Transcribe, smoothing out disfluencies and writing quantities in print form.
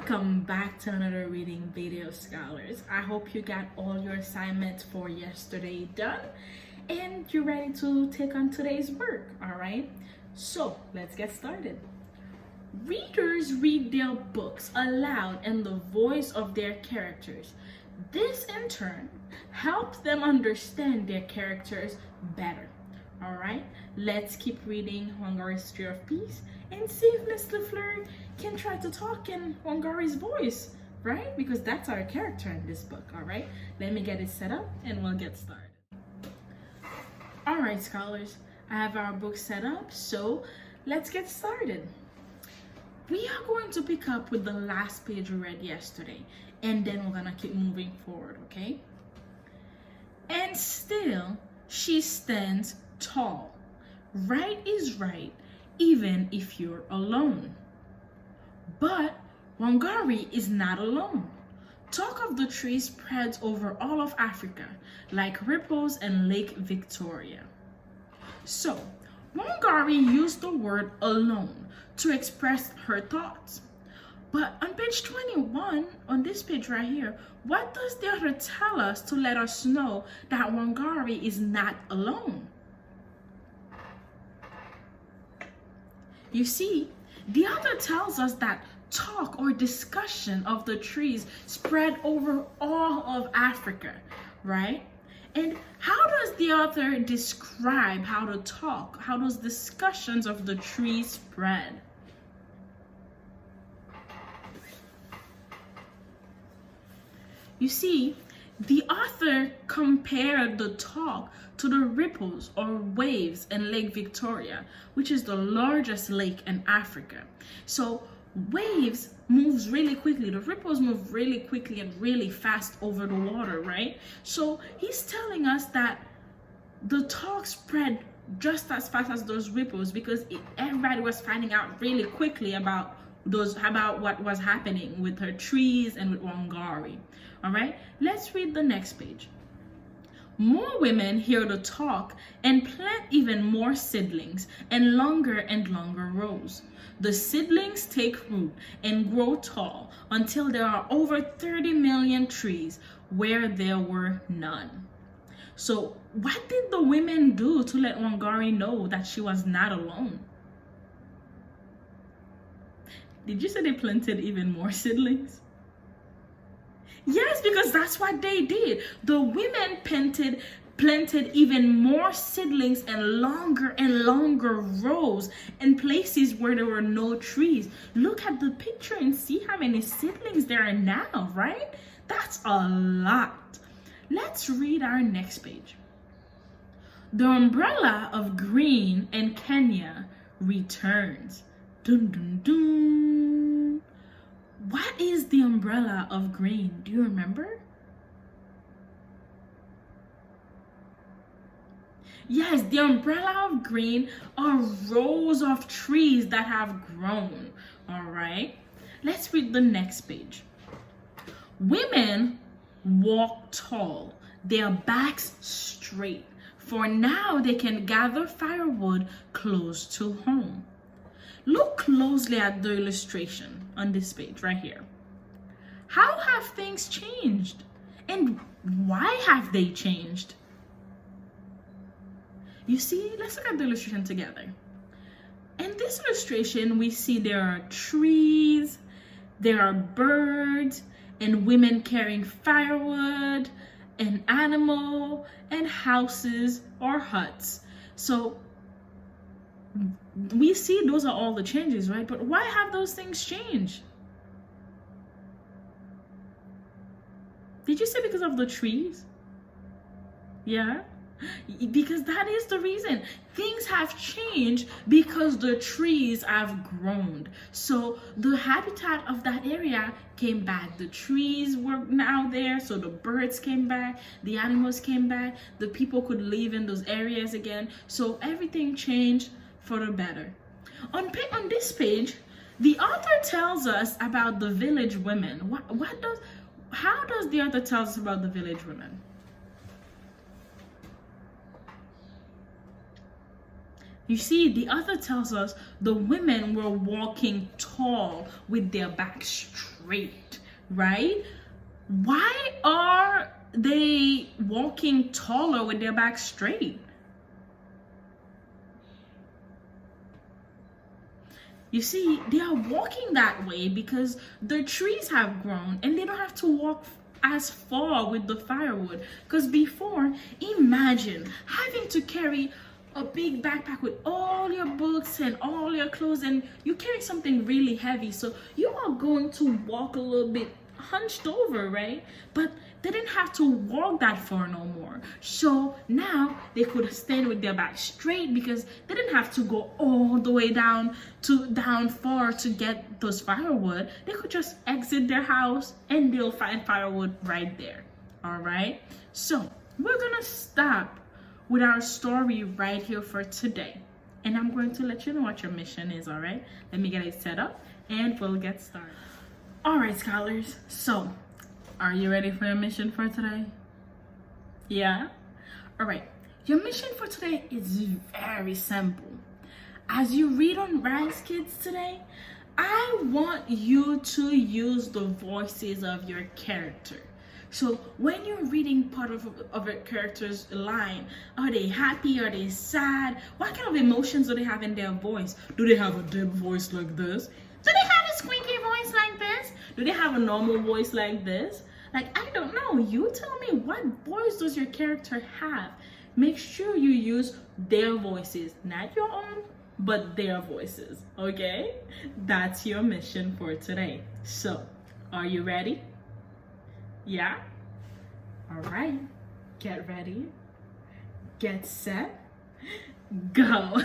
Welcome back to another reading video, scholars. I hope you got all your assignments for yesterday done and you're ready to take on today's work. All right, so let's get started. Readers read their books aloud in the voice of their characters. This in turn helps them understand their characters better. All right, let's keep reading Wangari's History of Peace and see if Miss LaFleur can try to talk in Wangari's voice, right? Because that's our character in this book. All right, let me get it set up and we'll get started. All right, scholars, I have our book set up, so let's get started. We are going to pick up with the last page we read yesterday, and then we're gonna keep moving forward, okay? And still, she stands tall. Right is right, even if you're alone. But Wangari is not alone. Talk of the tree spreads over all of Africa, like ripples in Lake Victoria. So, Wangari used the word alone to express her thoughts. But on page 21, on this page right here, what does the author tell us to let us know that Wangari is not alone? You see, the author tells us that talk or discussion of the trees spread over all of Africa, right? And how does the author describe how to talk? How does discussions of the trees spread? You see, the author compared the talk to the ripples or waves in Lake Victoria, which is the largest lake in Africa. So waves moves really quickly. The ripples move really quickly and really fast over the water, right? So he's telling us that the talk spread just as fast as those ripples because everybody was finding out really quickly about what was happening with her trees and with Wangari. All right, let's read the next page. More women hear the talk and plant even more seedlings in longer and longer rows. The seedlings take root and grow tall until there are over 30 million trees where there were none. So what did the women do to let Wangari know that she was not alone? Did you say they planted even more seedlings? Yes, because that's what they did. The women planted even more seedlings in longer rows in places where there were no trees. Look at the picture and see how many seedlings there are now, right? That's a lot. Let's read our next page. The umbrella of green in Kenya returns. Dun, dun, dun. What is the umbrella of green? Do you remember? Yes, the umbrella of green are rows of trees that have grown. All right, let's read the next page. Women walk tall, their backs straight, for now they can gather firewood close to home. Look closely at the illustration on this page right here. How have things changed? And why have they changed? You see, let's look at the illustration together. In this illustration, we see there are trees, there are birds, and women carrying firewood, an animal, and houses or huts. So we see those are all the changes, right? But why have those things changed? Did you say because of the trees? Yeah, because that is the reason. Things have changed because the trees have grown. So the habitat of that area came back. The trees were now there, so the birds came back, the animals came back, the people could live in those areas again. So everything changed for the better. On this page, the author tells us about the village women. How does the author tell us about the village women? You see, the author tells us the women were walking tall with their backs straight, right? Why are they walking taller with their backs straight? You see, they are walking that way because the trees have grown and they don't have to walk as far with the firewood. Because before, imagine having to carry a big backpack with all your books and all your clothes, and you carry something really heavy, so you are going to walk a little bit hunched over, right? But they didn't have to walk that far no more. So now they could stand with their back straight because they didn't have to go all the way down far to get those firewood. They could just exit their house and they'll find firewood right there. All right. So we're gonna stop with our story right here for today. And I'm going to let you know what your mission is, all right? Let me get it set up and we'll get started. All right, scholars. So, are you ready for your mission for today? Yeah? All right. Your mission for today is very simple. As you read on RazKids today, I want you to use the voices of your character. So when you're reading part of a character's line, are they happy? Are they sad? What kind of emotions do they have in their voice? Do they have a deep voice like this? Do they have a squeaky voice like this? Do they have a normal voice like this? Like, I don't know. You tell me, what voice does your character have? Make sure you use their voices, not your own, but their voices, okay? That's your mission for today. So, are you ready? Yeah? All right. Get ready. Get set. Go.